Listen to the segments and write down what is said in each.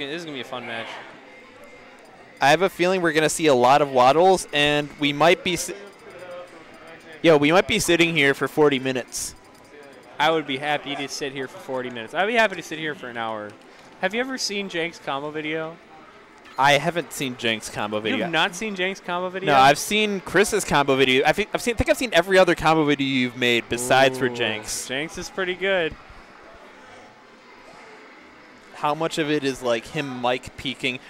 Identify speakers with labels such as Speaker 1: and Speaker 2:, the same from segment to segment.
Speaker 1: this is gonna be a fun match.
Speaker 2: I have a feeling we're gonna see a lot of waddles, and we might be. We might be sitting here for 40 minutes.
Speaker 1: I would be happy to sit here for 40 minutes. I'd be happy to sit here for an hour. Have you ever seen Jank's combo video?
Speaker 2: I haven't seen Jank's combo video.
Speaker 1: You have not seen Jank's combo video?
Speaker 2: No, I've seen Chris's combo video. I think I've seen every other combo video you've made besides for Jank's.
Speaker 1: Jank's is pretty good.
Speaker 2: How much of it is like him mic peeking?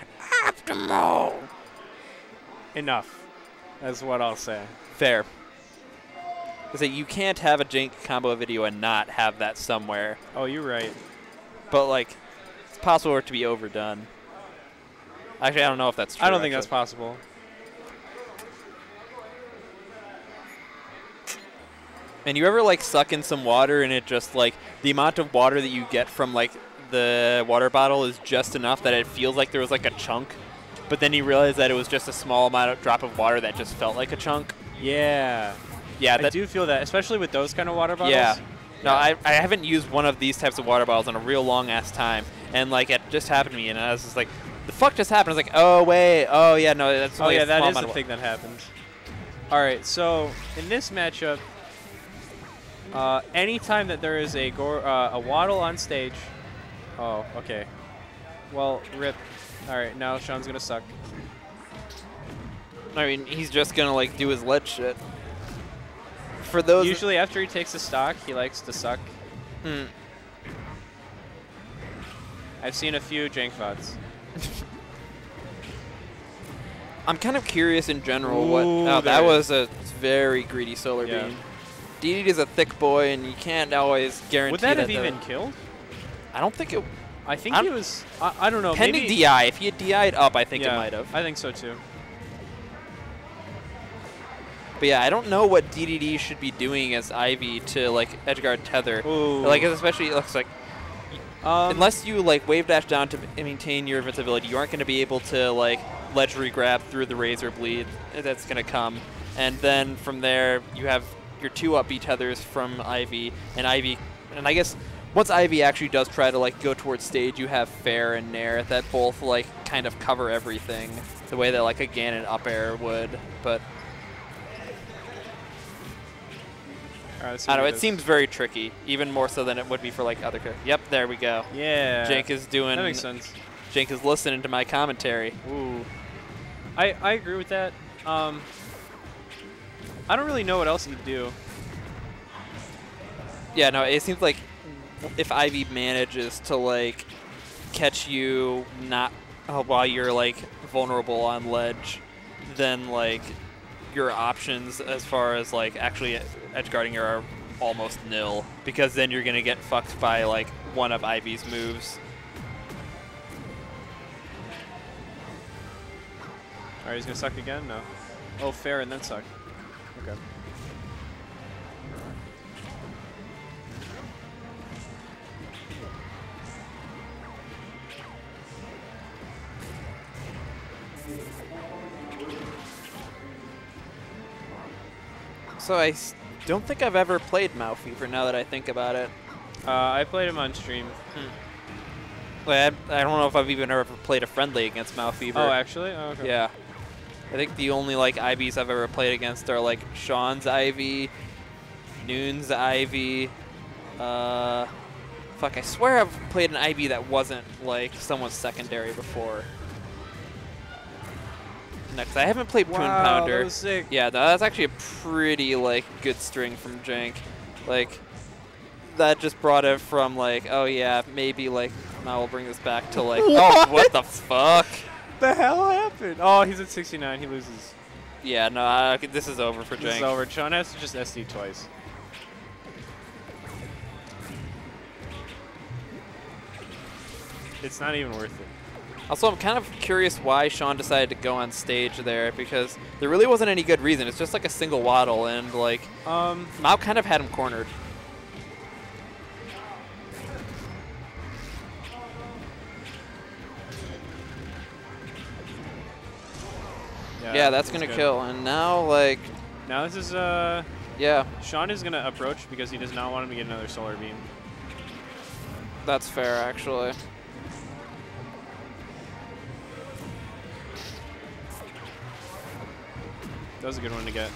Speaker 2: Optimal.
Speaker 1: Enough. That's what I'll say.
Speaker 2: Fair. Because you can't have a Jank combo video and not have that somewhere.
Speaker 1: Oh, you're right.
Speaker 2: But like, it's possible for it to be overdone. Actually, I don't know if that's true.
Speaker 1: I don't think that's possible.
Speaker 2: And you ever like suck in some water and it just like the amount of water that you get from like the water bottle is just enough that it feels like there was like a chunk, but then you realize that it was just a small amount of drop of water that just felt like a chunk.
Speaker 1: Yeah.
Speaker 2: Yeah,
Speaker 1: I do feel that, especially with those kind of water bottles.
Speaker 2: Yeah. No, I haven't used one of these types of water bottles in a real long ass time, and like it just happened to me, and I was just like, the fuck just happened? I was like, oh wait, oh yeah, no, that's.
Speaker 1: Oh yeah, that is
Speaker 2: the
Speaker 1: the thing that happened. All right, so in this matchup, anytime that there is a waddle on stage, oh okay, well rip. All right, now Sean's gonna suck.
Speaker 2: I mean, he's just gonna like do his lead shit. For those
Speaker 1: usually after he takes a stock, he likes to suck. I've seen a few Jank VODs.
Speaker 2: I'm kind of curious in general what. Oh, that was a very greedy solar beam. DeDeDe is a thick boy, and you can't always guarantee.
Speaker 1: Would that have even killed?
Speaker 2: I don't think it.
Speaker 1: I think he was. I don't know.
Speaker 2: Pending
Speaker 1: maybe
Speaker 2: DI. If he had DI'd up, I think it might have.
Speaker 1: I think so too.
Speaker 2: But yeah, I don't know what DeDeDe should be doing as Ivy to like edgeguard tether.
Speaker 1: Ooh.
Speaker 2: Like especially it looks like unless you like wave dash down to maintain your invincibility, you aren't going to be able to like ledge regrab through the razor bleed that's going to come. And then from there you have your two up B tethers from Ivy, and I guess once Ivy actually does try to like go towards stage, you have Fair and Nair that both like kind of cover everything the way that like a Ganon up air would, but. I don't know, it seems very tricky, even more so than it would be for like other characters. Yep, there we go.
Speaker 1: Yeah.
Speaker 2: Jank is doing.
Speaker 1: That makes sense.
Speaker 2: Jank is listening to my commentary.
Speaker 1: Ooh. I agree with that. I don't really know what else he'd do.
Speaker 2: Yeah, no, it seems like if Ivy manages to like catch you not while you're like vulnerable on ledge, then like your options as far as like actually edge guarding are almost nil, because then you're gonna get fucked by like one of Ivy's moves.
Speaker 1: Alright, he's gonna suck again? No. Oh, Fair and then suck. Okay.
Speaker 2: So I don't think I've ever played Maofever now that I think about it.
Speaker 1: I played him on stream.
Speaker 2: Like, I don't know if I've even ever played a friendly against Maofever.
Speaker 1: Oh, actually? Oh, okay.
Speaker 2: Yeah. I think the only like IVs I've ever played against are like Sean's Ivy, Noon's Ivy. Fuck, I swear I've played an Ivy that wasn't like someone's secondary before. Next, I haven't played Poon Pounder.
Speaker 1: That was sick.
Speaker 2: Yeah, that's actually a pretty like good string from Jank. Like that just brought it from like, oh yeah, maybe like now we'll bring this back to like, oh what the fuck?
Speaker 1: The hell happened? Oh, he's at 69. He loses.
Speaker 2: Yeah, no, this is over for Jank.
Speaker 1: This is over. Sean has to just SD twice. It's not even worth it.
Speaker 2: Also, I'm kind of curious why Sean decided to go on stage there, because there really wasn't any good reason. It's just like a single waddle, and like Mao kind of had him cornered. Yeah, that's gonna kill. And now like
Speaker 1: now this is
Speaker 2: yeah.
Speaker 1: Sean is gonna approach because he does not want him to get another solar beam.
Speaker 2: That's fair, actually.
Speaker 1: That was a good one to get.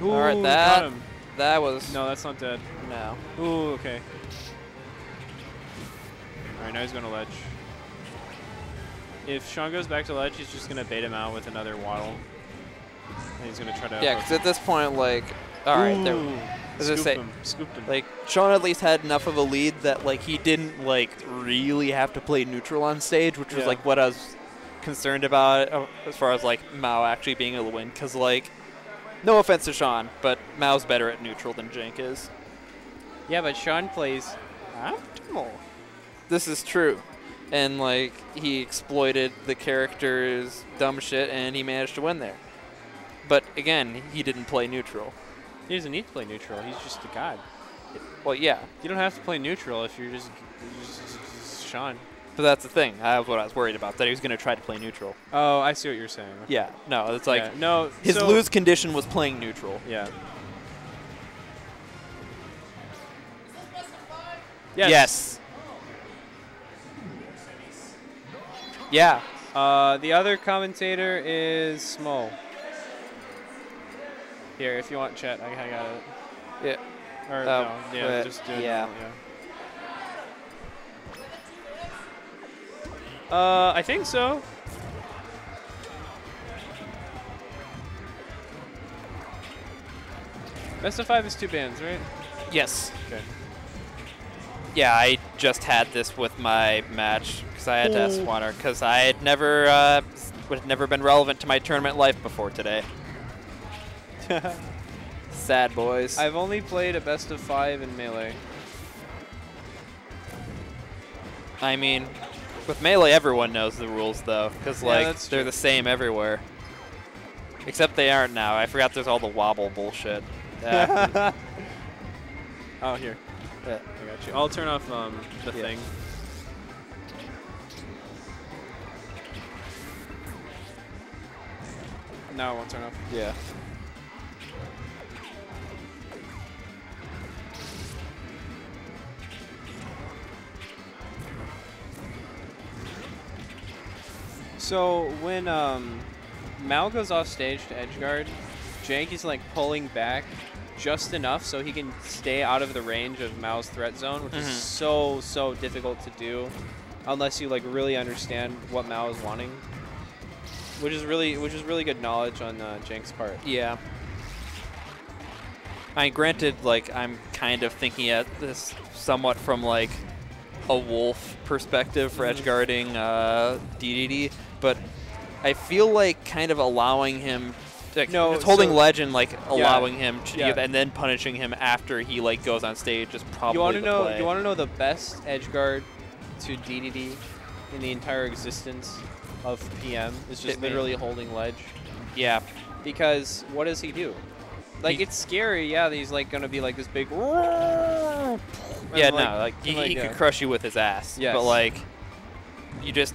Speaker 1: Ooh,
Speaker 2: all right, that was
Speaker 1: no, that's not dead.
Speaker 2: no.
Speaker 1: Ooh, okay. All right, now he's going to ledge. If Sean goes back to ledge, he's just going to bait him out with another waddle. And he's going to try to...
Speaker 2: Yeah, because at this point, like, all right, there.
Speaker 1: Scooped him.
Speaker 2: Like, Sean at least had enough of a lead that, like, he didn't, like, really have to play neutral on stage, which was, like, what I was concerned about as far as, like, Mao actually being able to win. Because, like, no offense to Sean, but Mao's better at neutral than Jank is.
Speaker 1: Yeah, but Sean plays optimal.
Speaker 2: This is true. And, like, he exploited the character's dumb shit, and he managed to win there. But, again, he didn't play neutral.
Speaker 1: He doesn't need to play neutral. He's just a god.
Speaker 2: Well, yeah.
Speaker 1: You don't have to play neutral if you're just Sean.
Speaker 2: But that's the thing. That was what I was worried about, that he was going to try to play neutral.
Speaker 1: Oh, I see what you're saying. Okay.
Speaker 2: Yeah. No, it's like
Speaker 1: no,
Speaker 2: his lose condition was playing neutral.
Speaker 1: Yeah.
Speaker 2: Yes. Yeah.
Speaker 1: The other commentator is Smo. Here, if you want chat, I got it.
Speaker 2: Yeah.
Speaker 1: Or no, yeah, just do it.
Speaker 2: Yeah.
Speaker 1: I think so. Best of 5 is 2 bands, right?
Speaker 2: Yes.
Speaker 1: Okay.
Speaker 2: Yeah, I just had this with my match because I had to S1 her because I had never been relevant to my tournament life before today. Sad boys.
Speaker 1: I've only played a best of 5 in Melee.
Speaker 2: I mean, with Melee, everyone knows the rules though, because like they're
Speaker 1: true.
Speaker 2: the same everywhere. Except they aren't now. I forgot there's all the wobble bullshit. Yeah.
Speaker 1: Oh, here.
Speaker 2: Yeah.
Speaker 1: I got you. I'll turn off the thing. No, it won't turn off.
Speaker 2: Yeah.
Speaker 1: So when Mal goes off stage to edgeguard, Jank is like pulling back just enough so he can stay out of the range of Mao's threat zone, which is so difficult to do unless you like really understand what Mao is wanting. Which is really good knowledge on Jank's part.
Speaker 2: Yeah. I mean, granted, like I'm kind of thinking at this somewhat from like a wolf perspective for edgeguarding DeDeDe, but I feel like kind of allowing him, like, it's holding ledge and like allowing him to do that, and then punishing him after he like goes on stage is probably the play.
Speaker 1: You want to know the best edgeguard to DeDeDe in the entire existence of PM is just literally holding ledge.
Speaker 2: Yeah.
Speaker 1: Because what does he do? Like, it's scary, yeah, that he's like gonna be like this big. Yeah,
Speaker 2: he could crush you with his ass.
Speaker 1: Yes.
Speaker 2: But like, you just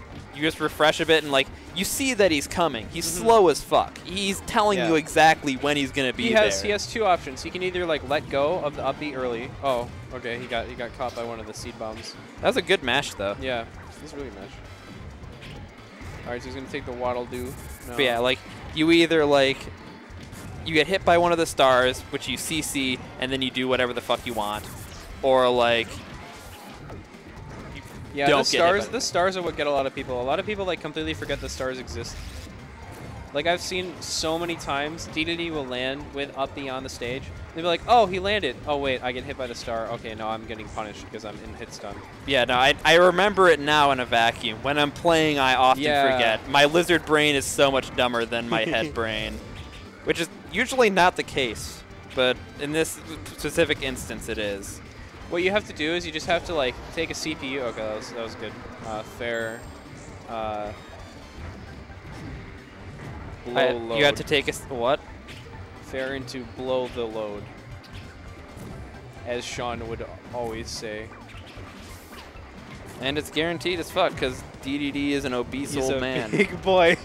Speaker 2: refresh a bit and like you see that he's coming. He's slow as fuck. He's telling you exactly when he's gonna be there.
Speaker 1: He has 2 options. He can either like let go of the upbeat early. Oh, okay, he got caught by one of the seed bombs.
Speaker 2: That was a good mash though.
Speaker 1: Yeah, this is really mash. All right, so he's gonna take the waddle do. No.
Speaker 2: But yeah, like you either like you get hit by one of the stars, which you CC, and then you do whatever the fuck you want, or like
Speaker 1: the stars are what get a lot of people. A lot of people like completely forget the stars exist. Like I've seen so many times, DeDeDe will land with up beyond the stage. They'll be like, oh, he landed. Oh wait, I get hit by the star. Okay, no, I'm getting punished because I'm in hit stun.
Speaker 2: Yeah, no, I remember it now in a vacuum. When I'm playing, I often forget. My lizard brain is so much dumber than my head brain, which is usually not the case, but in this specific instance, it is.
Speaker 1: What you have to do is you just have to like take a CPU. Okay, that was good. Fair. Blow load.
Speaker 2: You have to take a what?
Speaker 1: Fair into blow the load, as Sean would always say.
Speaker 2: And it's guaranteed as fuck because DeDeDe is an obese old man.
Speaker 1: Big boy.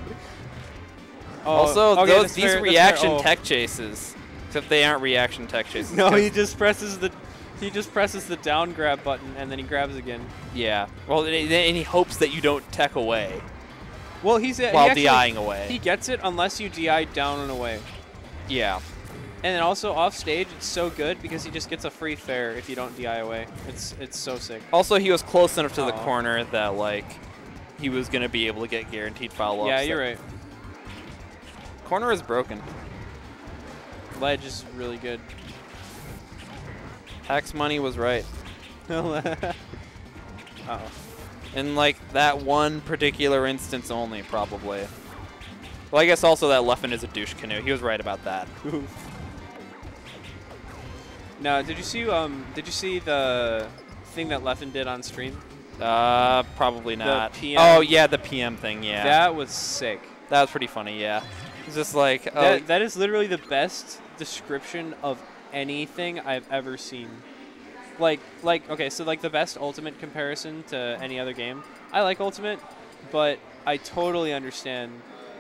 Speaker 2: Also, these reaction tech chases, except they aren't reaction tech chases.
Speaker 1: No, he just presses the He just presses the down grab button and then he grabs again.
Speaker 2: Yeah. Well, and he hopes that you don't tech away.
Speaker 1: Well,
Speaker 2: while DIing away.
Speaker 1: He gets it unless you DI down and away.
Speaker 2: Yeah.
Speaker 1: And then also off stage, it's so good because he just gets a free fair if you don't DI away. It's so sick.
Speaker 2: Also, he was close enough to the corner that like he was gonna be able to get guaranteed follow-ups.
Speaker 1: Yeah, you're right.
Speaker 2: Corner is broken.
Speaker 1: Ledge is really good.
Speaker 2: Tax money was right.
Speaker 1: Uh-oh.
Speaker 2: In like that one particular instance only, probably. Well, I guess also that Leffen is a douche canoe. He was right about that.
Speaker 1: Now, did you see the thing that Leffen did on stream?
Speaker 2: Probably not.
Speaker 1: The PM.
Speaker 2: Oh yeah, the PM thing. Yeah.
Speaker 1: That was sick.
Speaker 2: That was pretty funny. Yeah. It's just like
Speaker 1: that is literally the best description of anything I've ever seen. Like okay, so like the best Ultimate comparison to any other game. I like Ultimate, but I totally understand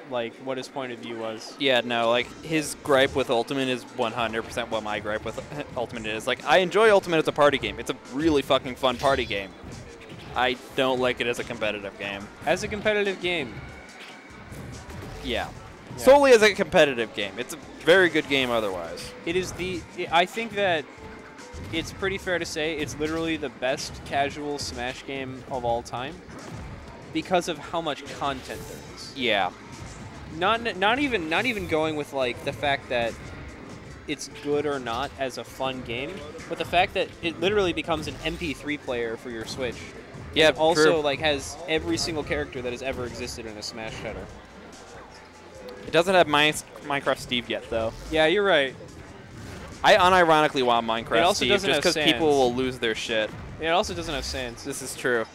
Speaker 1: like what his point of view was.
Speaker 2: Yeah, no, like his gripe with Ultimate is 100% what my gripe with Ultimate is. Like I enjoy Ultimate as a party game. It's a really fucking fun party game. I don't like it as a competitive game.
Speaker 1: As a competitive game.
Speaker 2: Yeah. Solely as a competitive game. It's a very good game otherwise.
Speaker 1: It is I think that it's pretty fair to say it's literally the best casual Smash game of all time because of how much content there is.
Speaker 2: Yeah.
Speaker 1: Not even going with like the fact that it's good or not as a fun game, but the fact that it literally becomes an MP3 player for your Switch.
Speaker 2: Yeah,
Speaker 1: it also
Speaker 2: true.
Speaker 1: like has every single character that has ever existed in a Smash title.
Speaker 2: It doesn't have Minecraft Steve yet, though.
Speaker 1: Yeah, you're right.
Speaker 2: I unironically want Minecraft Steve just because
Speaker 1: Sans.
Speaker 2: people will lose their shit.
Speaker 1: It also doesn't have Sans.
Speaker 2: This is true.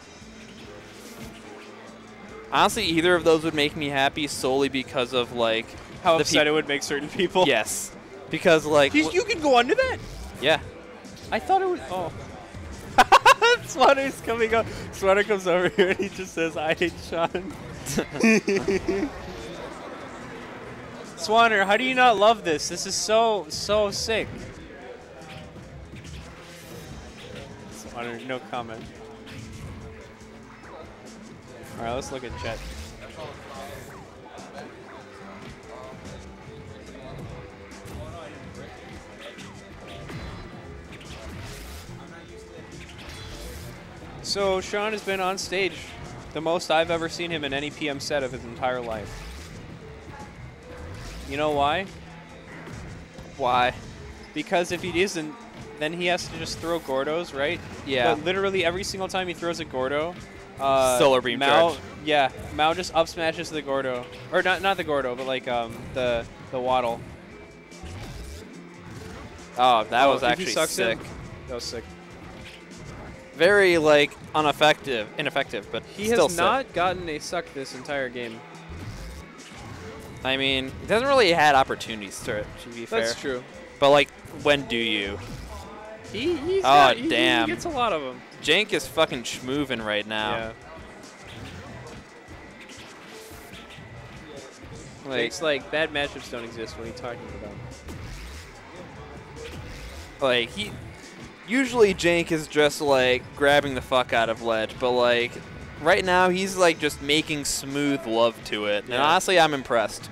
Speaker 2: Honestly, either of those would make me happy solely because of, like...
Speaker 1: How upset it would make certain people.
Speaker 2: Yes. Because, like...
Speaker 1: You can go under that?
Speaker 2: Yeah.
Speaker 1: I thought it would... Oh. Swanner's coming up. Swanner comes over here and he just says, I hate Sean. Swanner, how do you not love this? This is so sick. Swanner, no comment. All right, let's look at chat. So Sean has been on stage the most I've ever seen him in any PM set of his entire life. You know why?
Speaker 2: Why?
Speaker 1: Because if he isn't, then he has to just throw Gordos, right?
Speaker 2: Yeah.
Speaker 1: But literally every single time he throws a Gordo,
Speaker 2: Solar Beam charge.
Speaker 1: Yeah, Mao just up smashes the Gordo. Or not the Gordo, but like the Waddle.
Speaker 2: Oh, that was actually sick.
Speaker 1: That was sick.
Speaker 2: Very, like, ineffective, but
Speaker 1: he
Speaker 2: still
Speaker 1: has not gotten a suck this entire game.
Speaker 2: I mean, he hasn't really had opportunities to be fair.
Speaker 1: That's true.
Speaker 2: But, like, when do you?
Speaker 1: He
Speaker 2: damn.
Speaker 1: He gets a lot of them.
Speaker 2: Jank is fucking schmoovin' right now.
Speaker 1: Yeah.
Speaker 2: Like,
Speaker 1: like, bad matchups don't exist. What are you talking about?
Speaker 2: Like, usually Jank is just, like, grabbing the fuck out of ledge, but, like, right now he's, like, just making smooth love to it. Yeah. And honestly, I'm impressed.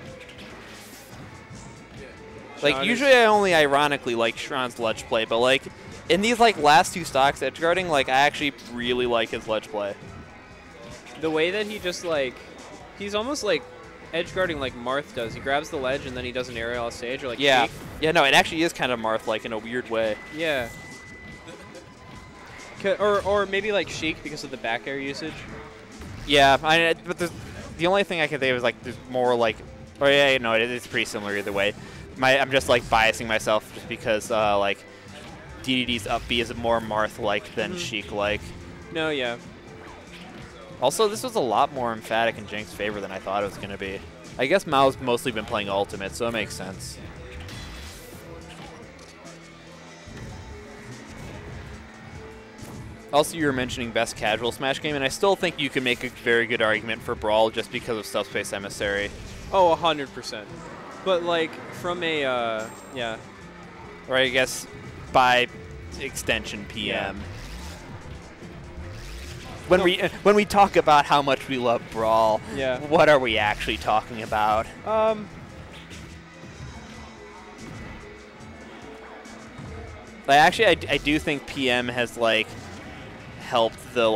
Speaker 2: Like, usually I only ironically like Shron's ledge play, but, like, in these, like, last two stocks edgeguarding, like, I actually really like his ledge play.
Speaker 1: The way that he just, like, he's almost, like, edgeguarding like Marth does. He grabs the ledge and then he does an aerial off stage, or, like,
Speaker 2: yeah.
Speaker 1: Sheik.
Speaker 2: Yeah, no, it actually is kind of Marth-like in a weird way.
Speaker 1: Yeah. Or maybe, like, Sheik because of the back air usage.
Speaker 2: Yeah, but the only thing I can think of is, like, there's more, like, or, yeah, no, it's pretty similar either way. I'm just, like, biasing myself just because, like, DeDeDe's up B is more Marth-like than Sheik-like.
Speaker 1: No, yeah.
Speaker 2: Also, this was a lot more emphatic in Jank's favor than I thought it was going to be. I guess Mao's mostly been playing Ultimate, so it makes sense. Also, you were mentioning best casual Smash game, and I still think you can make a very good argument for Brawl just because of Subspace Emissary.
Speaker 1: Oh, 100%. But, like, from a, yeah.
Speaker 2: Or I guess by extension PM.
Speaker 1: Yeah.
Speaker 2: When we talk about how much we love Brawl,
Speaker 1: Yeah.
Speaker 2: what are we actually talking about? Like, actually, I do think PM has like helped the